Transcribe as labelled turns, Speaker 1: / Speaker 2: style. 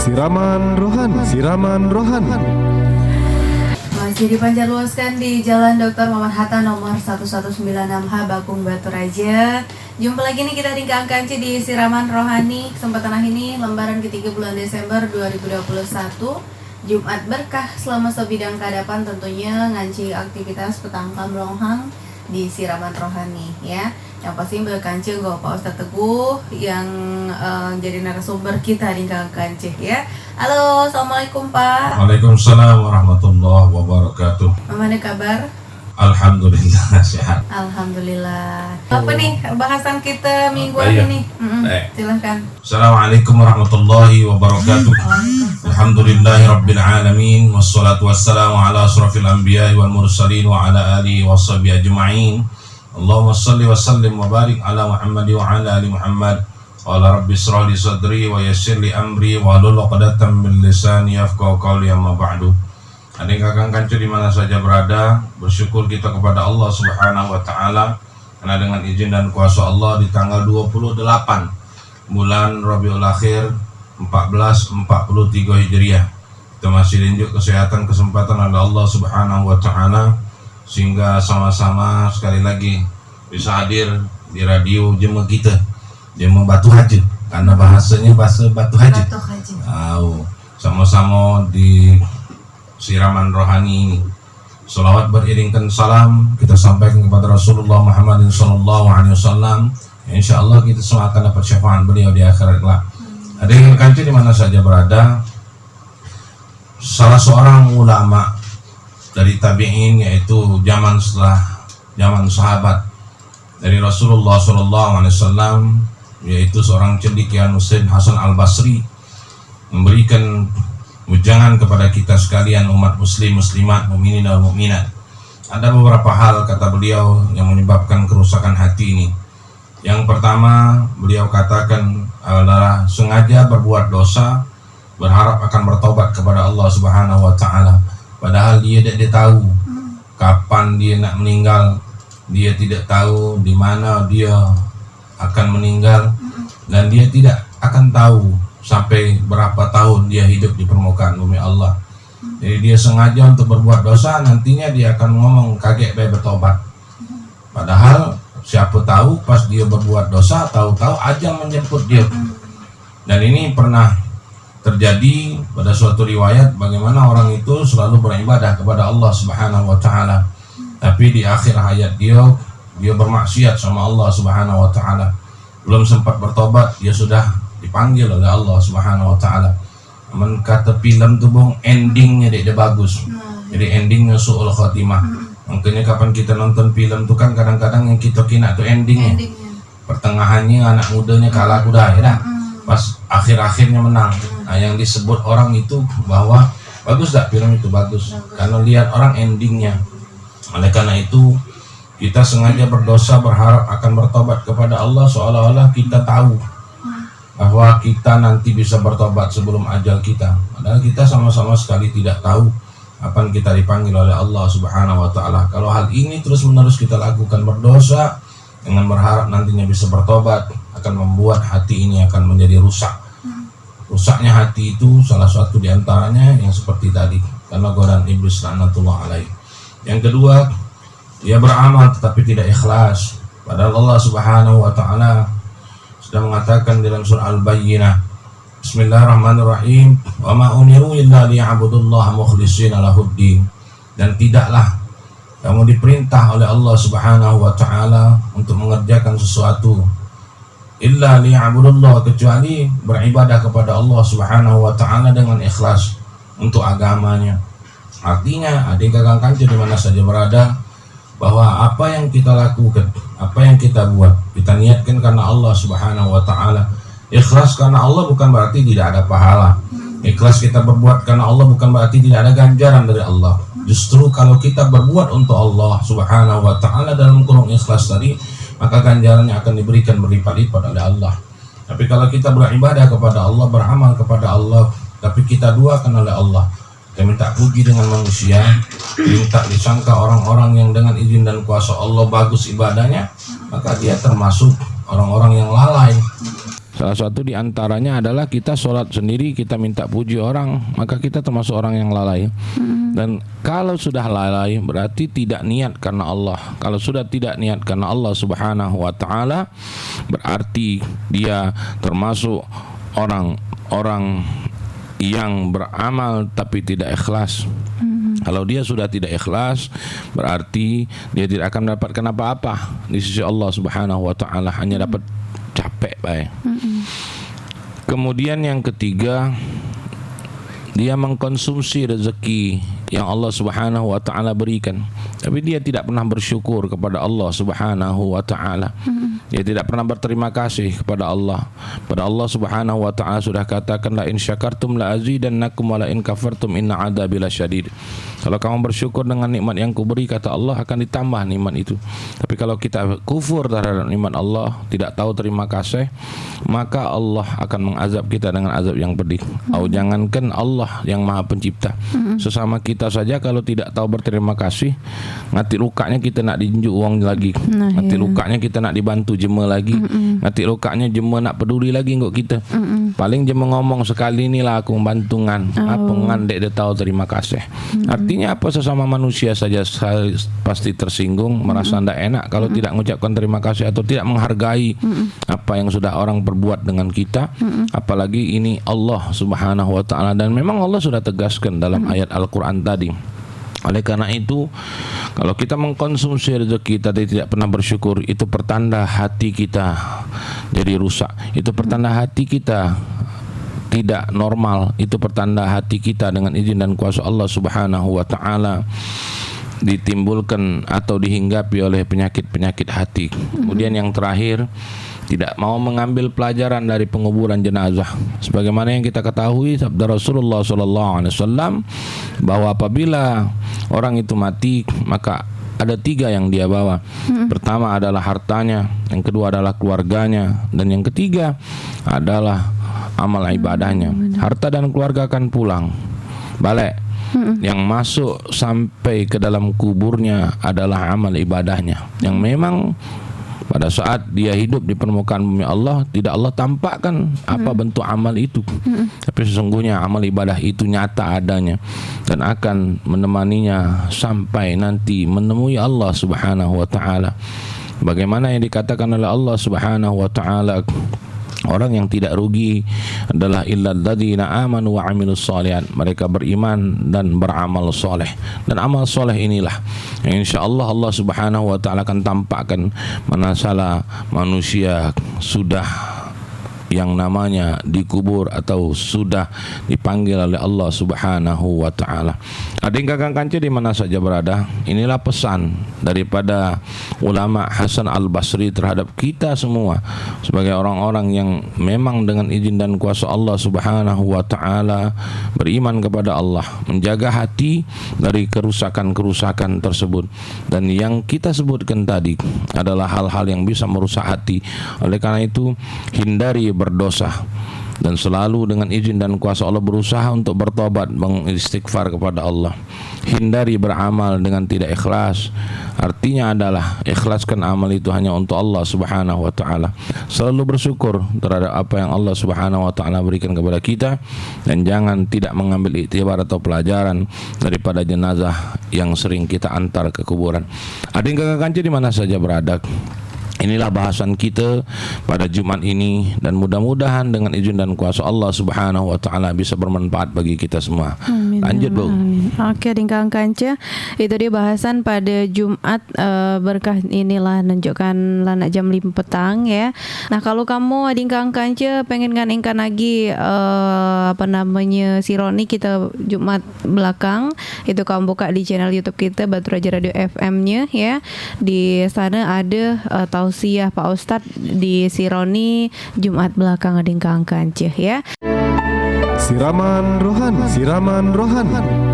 Speaker 1: Siraman Rohani. Siraman Rohani.
Speaker 2: Masih dipancarluaskan di Jalan Dr. Muhammad Hatta nomor 1196H Bakung Batu Raja. Jumpa lagi nih kita di Kang Kanci di Siraman Rohani. Kesempatan hari ini lembaran ketiga bulan Desember 2021. Jumat berkah selama sebidang kadapan tentunya nganci aktivitas petang kamronghang di Siraman Rohani ya. Yang pasti Mbak Kanci Pak Ustadz Teguh yang jadi narasumber kita di Kang Kanci ya. Halo, assalamualaikum Pak.
Speaker 3: Waalaikumsalam warahmatullahi wabarakatuh.
Speaker 2: Bagaimana kabar?
Speaker 3: Alhamdulillah sehat.
Speaker 2: Alhamdulillah. Apa nih bahasan kita minggu
Speaker 3: Iya.
Speaker 2: ini? Silahkan.
Speaker 3: Assalamualaikum warahmatullahi wabarakatuh. Alhamdulillahi rabbil alamin. Wassalatu wassalamu ala asrafil anbiya wal mursalin wa ala alihi washabihi ajma'in. Allahumma salli wa sallim wa barik ala Muhammad wa ala ali Muhammad. Qala rabbi israh li sadri wa yassir li amri wa hlul 'uqdatam min lisani yafqahu qawli, amma ba'du. Adik kakang kancu di mana saja berada, bersyukur kita kepada Allah Subhanahu wa taala karena dengan izin dan kuasa Allah di tanggal 28 bulan Rabiul Akhir 1443 Hijriah kita masih diunjuk kesehatan kesempatan oleh Allah Subhanahu wa taala sehingga sama-sama sekali lagi bisa hadir di radio Jemaah kita, Jemaah Batu Haji, karena bahasanya bahasa Batu Haji. Sama-sama di Siraman Rohani ini. Salawat beriringkan salam kita sampaikan kepada Rasulullah Muhammad SAW. Insya Allah kita semua akan dapat syafaat beliau di akhirat kelak. Ada yang kanci di mana saja berada, salah seorang ulama dari tabi'in, yaitu zaman setelah zaman sahabat dari Rasulullah SAW, yaitu seorang cendekiawan Muslim Hasan Al-Basri, memberikan ujangan kepada kita sekalian umat muslim, muslimat, mukminin dan mukminat. Ada beberapa hal kata beliau yang menyebabkan kerusakan hati ini. Yang pertama, beliau katakan adalah sengaja berbuat dosa, berharap akan bertobat kepada Allah Subhanahu wa taala, padahal dia tidak tahu kapan dia nak meninggal, dia tidak tahu di mana dia akan meninggal, dan dia tidak akan tahu sampai berapa tahun dia hidup di permukaan bumi Allah. Jadi dia sengaja untuk berbuat dosa, nantinya dia akan ngomong kaget baik bertobat. Padahal siapa tahu pas dia berbuat dosa, tahu-tahu ajal menjemput dia. Dan ini pernah terjadi pada suatu riwayat bagaimana orang itu selalu beribadah kepada Allah Subhanahu wa taala, tapi di akhir hayat dia bermaksiat sama Allah Subhanahu wa taala. Belum sempat bertobat dia sudah dipanggil oleh Allah Subhanahu wa taala. Aman kata film tuh bong, endingnya dia bagus. Jadi endingnya su'ul khotimah. Makanya kapan kita nonton film tuh kan kadang-kadang yang kita kena tuh endingnya. Pertengahannya anak mudanya kalah kuda ya dah. Pas akhir-akhirnya menang. Nah, yang disebut orang itu bahwa bagus tak film itu bagus. Karena lihat orang endingnya. Oleh karena itu kita sengaja berdosa berharap akan bertobat kepada Allah seolah-olah kita tahu bahwa kita nanti bisa bertobat sebelum ajal kita. Padahal kita sama-sama sekali tidak tahu kapan kita dipanggil oleh Allah Subhanahu wa taala. Kalau hal ini terus-menerus kita lakukan berdosa dengan berharap nantinya bisa bertobat, akan membuat hati ini akan menjadi rusak. Rusaknya hati itu salah satu diantaranya yang seperti tadi, karena godaan iblis laknatullah alaih. Yang kedua, dia beramal tetapi tidak ikhlas. Padahal Allah Subhanahu wa taala sudah mengatakan dalam surah Al-Bayyinah, Bismillahirrahmanirrahim, wa ma umiru illa liya'budullaha mukhlishina lahuddin. Dan tidaklah kamu diperintah oleh Allah Subhanahu wa taala untuk mengerjakan sesuatu illa liya'budullah, kecuali beribadah kepada Allah Subhanahu wa taala dengan ikhlas untuk agamanya. Artinya, adik kakak kanci di mana saja berada, bahwa apa yang kita lakukan, apa yang kita buat, kita niatkan karena Allah Subhanahu wa taala. Ikhlas karena Allah bukan berarti tidak ada pahala. Ikhlas kita berbuat karena Allah bukan berarti tidak ada ganjaran dari Allah. Justru kalau kita berbuat untuk Allah Subhanahu wa taala dalam kurung ikhlas tadi, maka ganjarannya akan diberikan berlipat-lipat oleh Allah. Tapi kalau kita beribadah kepada Allah, beramal kepada Allah, tapi kita duakan oleh Allah, kita minta puji dengan manusia, minta disangka orang-orang yang dengan izin dan kuasa Allah bagus ibadahnya, maka dia termasuk orang-orang yang lalai. Salah satu di antaranya adalah kita sholat sendiri, kita minta puji orang, maka kita termasuk orang yang lalai. Dan kalau sudah lalai berarti tidak niat karena Allah. Kalau sudah tidak niat karena Allah Subhanahu wa taala, berarti dia termasuk orang-orang yang beramal tapi tidak ikhlas. Kalau dia sudah tidak ikhlas, berarti dia tidak akan mendapatkan apa-apa di sisi Allah Subhanahu wa taala, hanya dapat capek baik. Kemudian yang ketiga, dia mengkonsumsi rezeki yang Allah Subhanahu wa taala berikan, tapi dia tidak pernah bersyukur kepada Allah Subhanahu wa taala. Dia tidak pernah berterima kasih kepada Allah. Pada Allah Subhanahu wa taala sudah katakan, la in syakartum la azidannakum wa la in kafartum inna adzabi lasyadid. Kalau kamu bersyukur dengan nikmat yang kuberi, kata Allah, akan ditambah nikmat itu. Tapi kalau kita kufur terhadap nikmat Allah, tidak tahu terima kasih, maka Allah akan mengazab kita dengan azab yang pedih. Jangankan Allah yang Maha Pencipta, sesama kita saja kalau tidak tahu berterima kasih, nanti lukanya kita nak dijunjuk uang lagi, nanti lukanya kita nak dibantu jema lagi, nanti lukanya jema nak peduli lagi kok kita. Paling jema ngomong sekali inilah aku membantungan, apa ngandek dia tahu terima kasih. Artinya apa, sesama manusia saja pasti tersinggung, merasa tidak enak kalau tidak mengucapkan terima kasih atau tidak menghargai apa yang sudah orang perbuat dengan kita, apalagi ini Allah Subhanahu wa taala. Dan memang Allah sudah tegaskan dalam ayat Al-Quran tadi. Oleh karena itu, kalau kita mengkonsumsi rezeki tadi tidak pernah bersyukur, itu pertanda hati kita jadi rusak. Itu pertanda hati kita tidak normal. Itu pertanda hati kita dengan izin dan kuasa Allah Subhanahu wa taala ditimbulkan atau dihinggapi oleh penyakit-penyakit hati. Kemudian yang terakhir, tidak mau mengambil pelajaran dari penguburan jenazah. Sebagaimana yang kita ketahui sabda Rasulullah SAW bahwa apabila orang itu mati, maka ada 3 yang dia bawa. Pertama adalah hartanya, yang kedua adalah keluarganya, dan yang ketiga adalah amal ibadahnya. Harta dan keluarga akan pulang balik. Yang masuk sampai ke dalam kuburnya adalah amal ibadahnya, yang memang pada saat dia hidup di permukaan bumi Allah, tidak Allah tampakkan apa bentuk amal itu. Tapi sesungguhnya amal ibadah itu nyata adanya dan akan menemaninya sampai nanti menemui Allah Subhanahu wa taala. Bagaimana yang dikatakan oleh Allah Subhanahu wa taala, orang yang tidak rugi adalah illal ladzina amanu wa amilus shalihat. Mereka beriman dan beramal soleh. Dan amal soleh inilah yang insyaallah Allah Subhanahu wa taala akan tampakkan manakala manusia sudah yang namanya dikubur atau sudah dipanggil oleh Allah Subhanahu wa taala. Adik kakak kanca di mana saja berada, inilah pesan daripada ulama Hasan Al-Basri terhadap kita semua sebagai orang-orang yang memang dengan izin dan kuasa Allah Subhanahu wa taala beriman kepada Allah, menjaga hati dari kerusakan-kerusakan tersebut. Dan yang kita sebutkan tadi adalah hal-hal yang bisa merusak hati. Oleh karena itu, hindari berdosa dan selalu dengan izin dan kuasa Allah berusaha untuk bertobat, mengistighfar kepada Allah. Hindari beramal dengan tidak ikhlas. Artinya adalah ikhlaskan amal itu hanya untuk Allah Subhanahu wa taala. Selalu bersyukur terhadap apa yang Allah Subhanahu wa taala berikan kepada kita, dan jangan tidak mengambil iktibar atau pelajaran daripada jenazah yang sering kita antar ke kuburan. Adik kakak kanci di mana saja berada, inilah bahasan kita pada Jumat ini, dan mudah-mudahan dengan izin dan kuasa Allah Subhanahu wa taala bisa bermanfaat bagi kita semua. Amin. Lanjut, Bu.
Speaker 2: Oke, Dingkang Kanca, itu dia bahasan pada Jumat berkah inilah menunjukkan lana jam 5 petang ya. Nah, kalau kamu Dingkang Kanca pengen nganingkan lagi Sironi kita Jumat belakang, itu kamu buka di channel YouTube kita Batu Raja Radio FM-nya ya. Di sana ada tausiah Pak Ustadz di Sironi Jumat belakang Dingkang Kanca ya.
Speaker 1: Siraman rohani, siraman rohani.